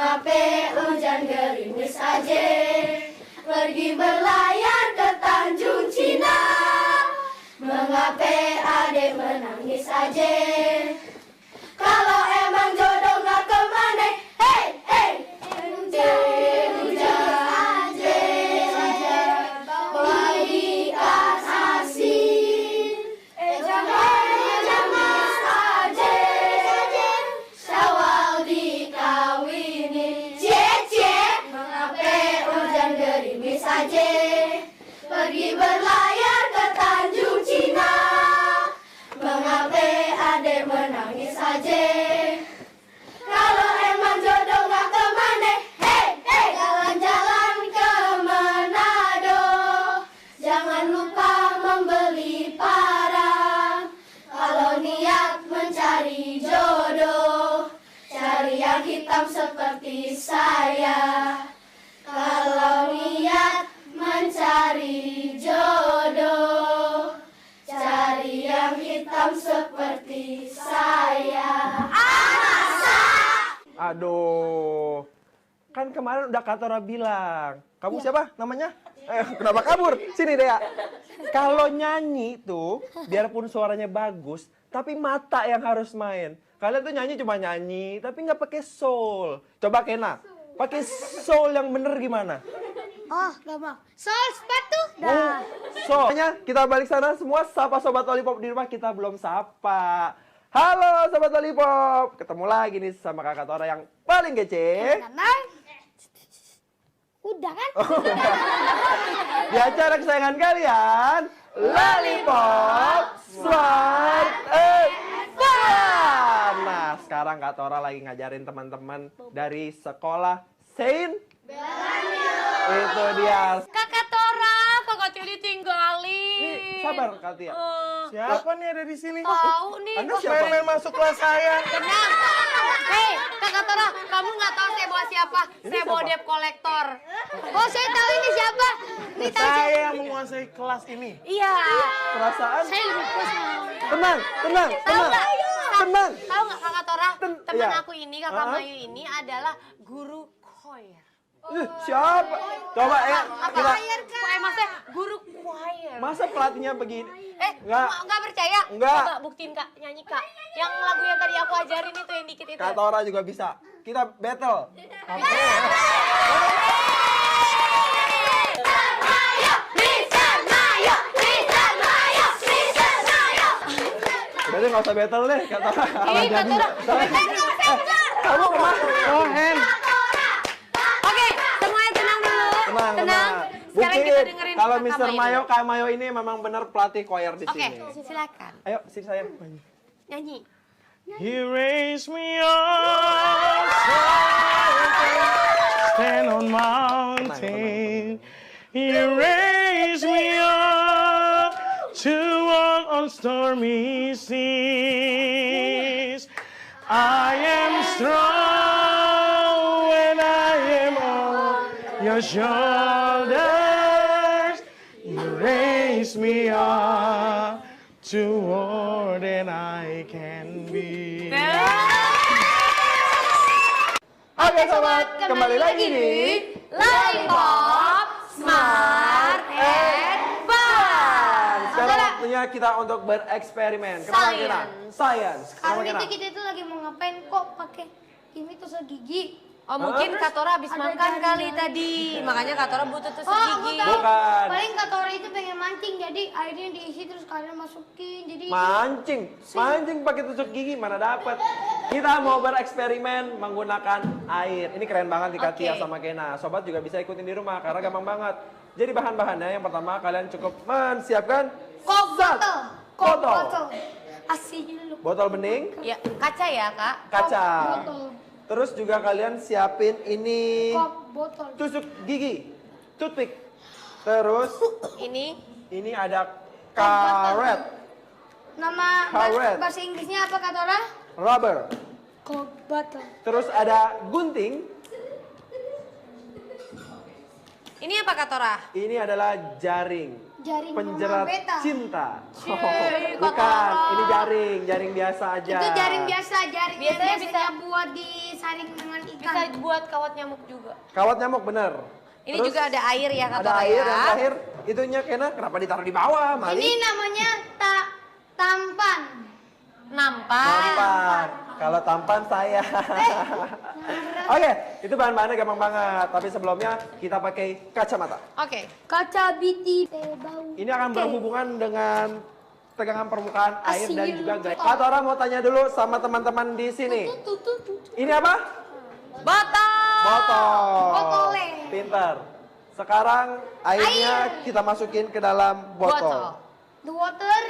Mengape hujan gerimis aja, pergi berlayar ke Tanjung Cina. Mengape adek menangis aja, kalau emang jodoh gak kemana. Hey, hey, hujan aja, bawa ikan asin. Jangan aja, Syawal dikawinin. Cie, mengape hujan gerimis aja, pergi berlayar ke Tanjung Cina. Mengape adek menangis aja, kalau emang jodoh gak kemana. Hey, hey, jalan-jalan ke Manado, jangan lupa membeli parang. Kalau niat mencari jodoh, cari yang hitam seperti saya. Kalau niat mencari jodoh, cari yang hitam seperti saya. Aduh, kan kemarin udah Katora bilang. Kamu siapa namanya? Kenapa kabur? Sini Dea. Kalau nyanyi tuh, biarpun suaranya bagus, tapi mata yang harus main. Kalian tuh nyanyi cuma nyanyi, tapi nggak pakai soul. Coba Kena, pakai soul yang bener gimana? Oh, gampang. Sol sepatu. Soalnya kita balik sana semua sapa Sobat Lollipop di rumah, kita belum sapa. Halo Sobat Lollipop, ketemu lagi nih sama Kakak Tora yang paling kece. Udah kan? Di acara kesayangan kalian, Lollipop Smart and Fun. Nah, sekarang Kak Tora lagi ngajarin teman-teman dari sekolah Saint Itu dia. Kakak Tora, kakak Tia ditinggalin. Nih, sabar Kak Tia. Siapa nih ada di sini? Tahu nih. Anda siapa? Main-main masuk kelas saya. Tenang. Hei, Kakak Tora, kamu nggak tahu saya bawa siapa? Saya bawa siapa? debt collector. Oh, saya tahu ini siapa. Saya yang menguasai kelas ini. Iya. Perasaan. Saya lebih puas. Tenang. Tahu nggak? Tenang. Tahu nggak Kakak Tora? Teman iya. aku ini, Kakak Mayu ini adalah guru choir. Siapa? Coba ya. Kita. Maksudnya guru choir. Masa pelatihnya begini? Nggak percaya? Enggak. Coba buktiin Kak, nyanyi Kak. Yang lagu yang tadi aku ajarin itu yang dikit itu. Kak Tora juga bisa. Kita battle. Berarti nggak usah battle deh, Kak Tora. Ih, Kak Tora. Kamu kemana? Oh, Hen. Oke, semuanya tenang dulu. Tenang. Sekarang kita Buktiin dengerin kalau Kakak Mr. Mayo, Mayu. Kak Mayo ini memang benar pelatih choir di Oke, sini. silakan. Ayo, sini sayang. Nyanyi. He raised me up, stand on mountain. He raised me up to walk on stormy seas. I am strong when I am on your shoulders. You raise me up to more than I can be. Oke sobat, kembali lagi di Lollipop Smart and Fun. Sekarang waktunya kita untuk bereksperimen. Kenapa kita? Science. Kenapa Hari kita? itu kita tuh lagi mau ngapain kok pakai ini tusuk gigi? Oh mungkin Kak Tora habis makan kali tadi. Makanya Kak Tora butuh tusuk aku gigi. tahu. Bukan. Paling Kak Tora itu pengen mancing, jadi airnya diisi terus kalian masukin. Jadi Mancing pakai tusuk gigi mana dapat? Kita mau bereksperimen menggunakan air. Ini keren banget nih Kak Tia sama Kena. Sobat juga bisa ikutin di rumah karena gampang banget. Jadi bahan-bahannya yang pertama kalian cukup menyiapkan botol. Aslinya dulu. Botol bening, Ya, kaca ya Kak. kaca. Botol. Terus juga kalian siapin ini Botol. tusuk gigi, toothpick. Terus Ini ada karet, Nama Karet. bahasa Inggrisnya apa Kak Tora? rubber. Botol. Terus ada gunting. apa Kak Tora? Ini adalah jaring. Jaring penjerat Mama Beta. cinta. Cih, Bukan, Kak. ini jaring biasa aja. Itu jaring biasa, jaring yang Biasanya biasanya buat disaring dengan Bisa ikan. buat kawat nyamuk juga. Kawat nyamuk bener. Ini Terus juga ada air ya Kak ada Tora air ya. yang terakhir. Itunya Kena kenapa ditaruh di bawah, Mali? Ini namanya tampan. Nampan. Tampan. Kalau tampan saya. Oke, itu bahan-bahannya gampang banget. Tapi sebelumnya kita pakai kacamata. Oke. Kaca biti bau. Ini akan berhubungan dengan tegangan permukaan air dan Asyik. juga gaya. Kak Tora mau tanya dulu sama teman-teman di sini. Ini apa? Botol. Botol. Botolnya. Pintar. Sekarang airnya kita masukin ke dalam botol. The water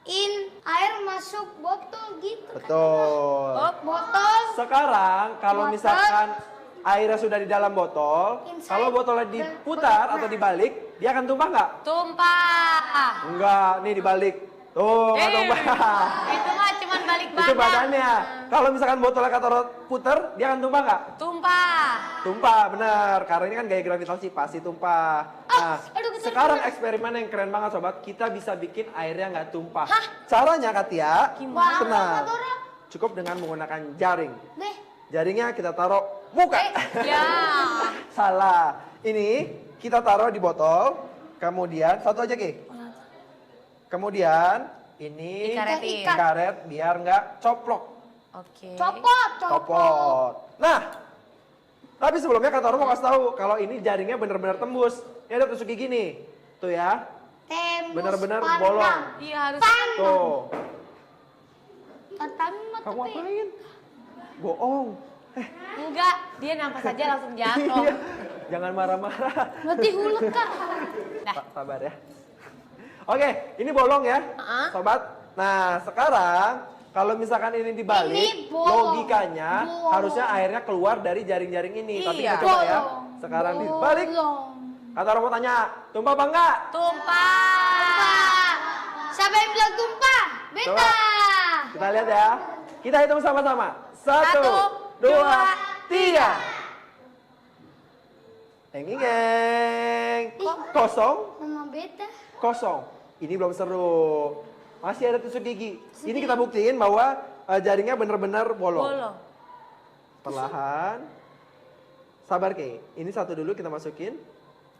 in air masuk botol gitu. Betul. Botol Sekarang kalau Water. misalkan airnya sudah di dalam botol, Inside kalau botolnya the diputar botol. atau dibalik, dia akan tumpah nggak? Tumpah. Enggak, nih dibalik. Tuh, nggak tumpah. Itu mah cuman balik badan. Itu badannya. Kalau misalkan botolnya kata puter, dia akan tumpah nggak? Tumpah. Tumpah, benar. Karena ini kan gaya gravitasi pasti tumpah. Nah, aduh, ketar, sekarang eksperimen yang keren banget sobat. Kita bisa bikin airnya nggak tumpah. Caranya Katia, Gimana? tenang. Cukup dengan menggunakan jaring. deh. Jaringnya kita taruh bukan. Ya. Salah. Ini kita taruh di botol. Kemudian satu aja Ki. Kemudian ini Dikaretin. karet biar nggak coplok. Oke. Copot. Nah, tapi sebelumnya Kak Toro mau kasih tahu kalau ini jaringnya benar-benar tembus. Ini ada tusuk gigi nih. Tuh ya. Tembus Benar-benar pandang. bolong. Iya harus. Tuh. Tatan Kamu apain? Bohong. Enggak, dia nampak saja langsung Iya. jatuh. Jangan marah-marah. Berarti hulek Kak. Dah. Pak, sabar ya. Oke, ini bolong ya, sobat. Nah, sekarang kalau misalkan ini dibalik, Ini bolong. logikanya Bolong. harusnya airnya keluar dari jaring-jaring ini. Tapi Iya. kita coba ya. Bolong. Sekarang dibalik. Bolong. Kata orang mau tanya, tumpah apa enggak? Tumpah. Siapa yang bilang tumpah? Beta. Coba. Kita lihat ya. Kita hitung sama-sama. 1, 2, 3. Enging. Kosong. Mama beta. Kosong. Ini belum seru. Masih ada tusuk gigi. Ini kita buktiin bahwa jaringnya benar-benar bolong. Bolong. Perlahan. Sabar Ke. Ini satu dulu kita masukin.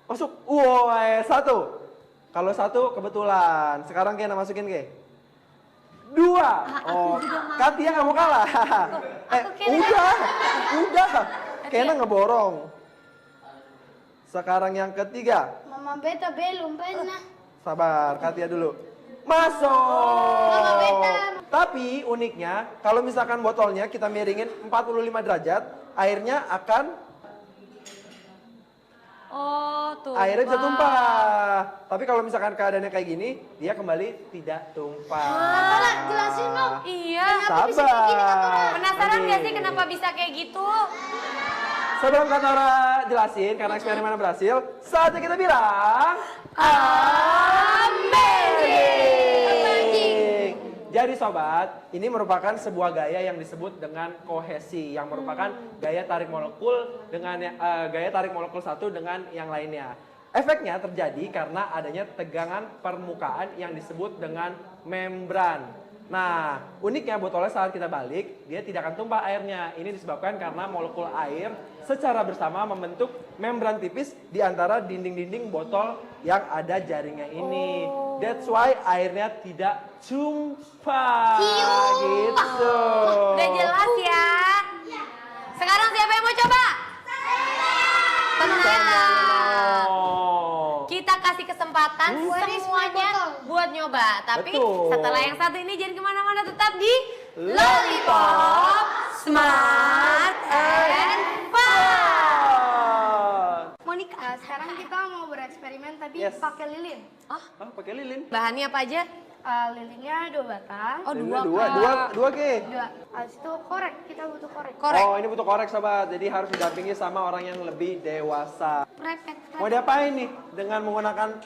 Masuk. Woi, satu. Kalau satu kebetulan. Sekarang Ke masukin Ke. 2. Oh, Katia nggak mau kalah. Udah. Kena ngeborong. Sekarang yang ketiga. Mama beta belum pernah. Sabar, Katia dulu. Masuk. Mama beta. Tapi uniknya, kalau misalkan botolnya kita miringin 45 derajat, airnya akan airnya bisa tumpah. Tapi kalau misalkan keadaannya kayak gini, dia kembali tidak tumpah. Kakak jelasin dong. Iya. Kenapa bisa kayak gini, Kak Tora? Penasaran Oke. gak sih kenapa bisa kayak gitu? Sebelum Kak Tora jelasin, karena eksperimen berhasil, saatnya kita bilang amazing. Jadi sobat, ini merupakan sebuah gaya yang disebut dengan kohesi, yang merupakan gaya tarik molekul dengan gaya tarik molekul satu dengan yang lainnya. Efeknya terjadi karena adanya tegangan permukaan yang disebut dengan membran. Nah, uniknya botolnya saat kita balik, dia tidak akan tumpah airnya. Ini disebabkan karena molekul air secara bersama membentuk membran tipis di antara dinding-dinding botol yang ada jaringnya ini. That's why airnya tidak tumpah. Gitu. Udah jelas ya. Sekarang siapa yang mau coba? Tenang. Kita kasih kesempatan semuanya buat nyoba. Tapi Betul. setelah yang satu ini jangan kemana-mana, tetap di Lollipop Smart and Fun. Monica, sekarang kita mau bereksperimen tapi Yes. pakai lilin. Ah, pakai lilin. Bahannya apa aja? Lilinnya 2 batang. Oh, Lilinnya dua. dua Ke. 2. Habis itu korek, kita butuh korek. Korek. Oh, ini butuh korek sobat. Jadi harus didampingi sama orang yang lebih dewasa. Prepet. Mau diapain nih dengan menggunakan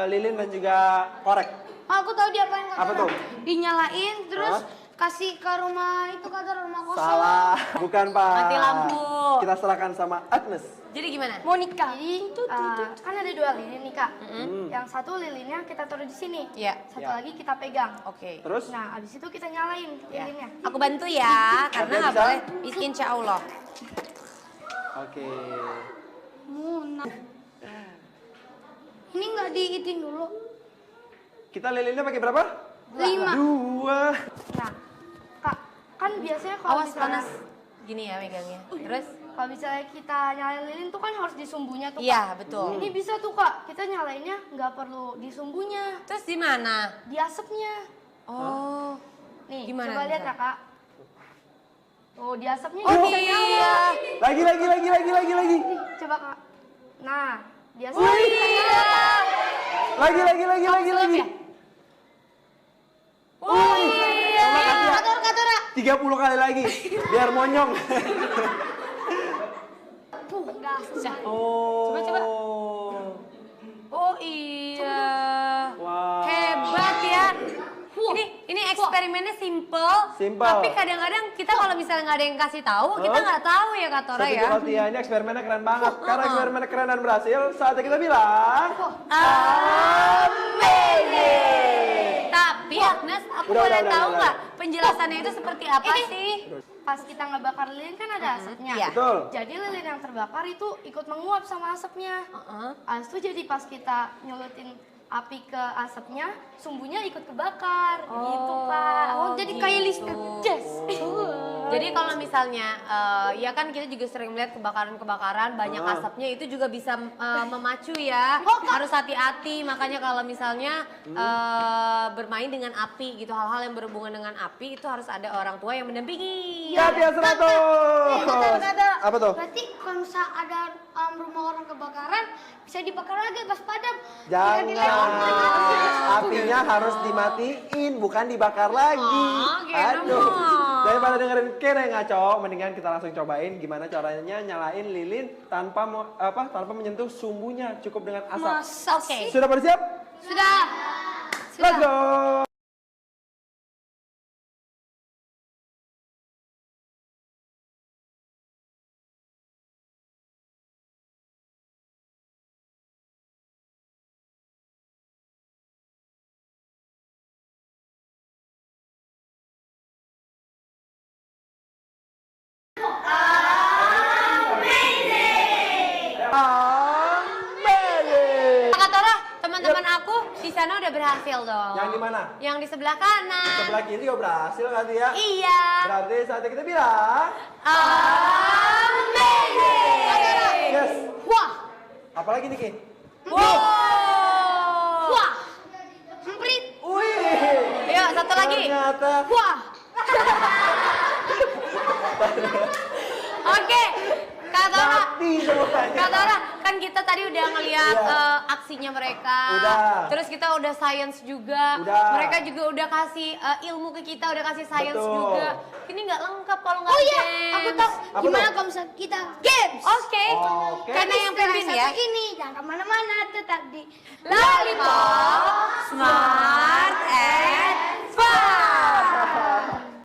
lilin dan juga korek? Aku tahu diapain Kak Apa Tora. tuh? Dinyalain terus kasih ke rumah itu kata rumah kosong. Salah, bukan Pak. Mati lampu. Kita serahkan sama Agnes. Jadi gimana? Monica. Jadi kan ada 2 lilin nih kak. Yang satu lilinnya kita taruh di sini. Iya. Satu Ya. lagi kita pegang. Oke. Terus? Nah abis itu kita nyalain Ya. lilinnya. Aku bantu ya, karena Bisa? nggak boleh. Insya Allah. Oke. Ini nggak diitin dulu. Kita lilinnya pakai berapa? 5. 2. Nah kak kan biasanya kalau Awas misalnya panas. Gini ya megangnya. Terus? kalau misalnya kita nyalain lilin tuh kan harus di sumbunya tuh. Iya, Kak. betul. Ini bisa tuh kak, kita nyalainnya nggak perlu di sumbunya, Terus di mana? di asapnya. Oh. Nih, Gimana coba lihat bisa? ya kak. Oh, di asapnya Oh bisa nyala. iya. Lagi. Nih, coba kak. Nah, di asapnya Oh bisa iya. nyala. Lagi. Oh iya. Katora. 30 kali lagi. Biar monyong. Nggak asap. Oh. Coba. Oh iya. Wow. Hebat ya. Ini eksperimennya simple. Tapi kadang-kadang kita kalau misalnya nggak ada yang kasih tahu, kita nggak tahu ya Kak Tora Setuju ya. Fatia, ini eksperimennya keren banget. Karena eksperimennya keren dan berhasil, saatnya kita bilang Amazing. Tapi Agnes, aku Udah, boleh udah, tahu udah. nggak penjelasannya itu seperti apa sih? Pas kita ngebakar lilin kan ada asapnya. Iya. Betul. Jadi lilin yang terbakar itu ikut menguap sama asapnya. Habis itu jadi pas kita nyulutin api ke asapnya, sumbunya ikut kebakar. Gitu, Kak. Oh, jadi kayak listrik. Yes. Jadi kalau misalnya, ya kan kita juga sering melihat kebakaran-kebakaran, banyak asapnya itu juga bisa memacu ya. Harus hati-hati, makanya kalau misalnya bermain dengan api gitu, hal-hal yang berhubungan dengan api itu harus ada orang tua yang mendampingi. Katia 100. Apa tuh? Berarti kalau misalnya ada rumah orang kebakaran, bisa dibakar lagi pas padam. Jangan. Apinya harus dimatiin, bukan dibakar lagi. Aduh. Daripada dengerin kere ngaco, mendingan kita langsung cobain gimana caranya nyalain lilin tanpa tanpa menyentuh sumbunya, cukup dengan asap. Oke. Sudah pada siap? Sudah. Let's go. Kak Tora, teman-teman aku di sana udah berhasil dong. Yang di mana? Yang di sebelah kanan. Sebelah kiri juga berhasil Katia. Iya. Berarti saatnya kita bilang Amazing. yes. Wah. Apalagi nih Ki? Wow. Wah. Semprit. Wih. Yuk, satu lagi. Ternyata. Wah. Oke. Kak Tora. Mati semuanya. Kak Tora, kan kita tadi udah ngeliat Iya. aksinya mereka. Udah. Terus kita udah science juga. Udah. Mereka juga udah kasih ilmu ke kita, udah kasih science Betul. juga. Ini nggak lengkap kalau nggak games. Aku tahu Apa gimana tuh? kalau misalnya kita games. Oke. Oke. Karena yang pimpin ya. Ini jangan kemana-mana, tetap di Lollipop Smart and Fun.